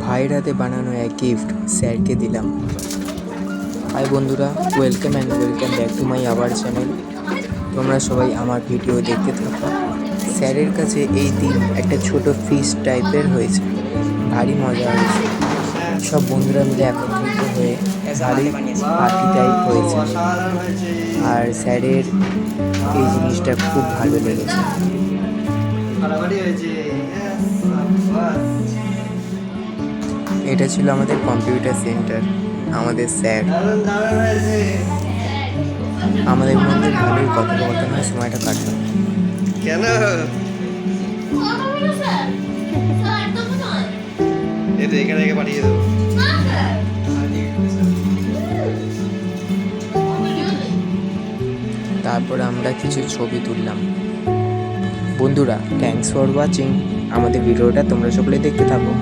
ভাইয়ের হাতে বানানো এক গিফট স্যারকে দিলাম। হাই বন্ধুরা, welcome back to my our channel. তোমরা সবাই আমার ভিডিও দেখতে থাকো। স্যারের কাছে এই দিন একটা ছোট ফিস্ট টাইপের হয়েছে, ভারী মজা হয়েছে। সব বন্ধুরা মিলে একত্রিত হয়ে ভারী পার্টি টাইপ হয়েছে, আর স্যারের এই জিনিসটা খুব ভালো লেগেছে। এটা ছিল আমাদের কম্পিউটার সেন্টার। আমাদের স্যার আমাদের মধ্যে ভালোই কথোপকথনের সময়টা কাটলো। কেন এটা এখানে রেখে পাঠিয়ে দেবো। তারপর আমরা কিছু ছবি তুললাম। বন্ধুরা, থ্যাঙ্কস ফর ওয়াচিং। আমাদের ভিডিওটা তোমরা সকলে দেখতে থাকো।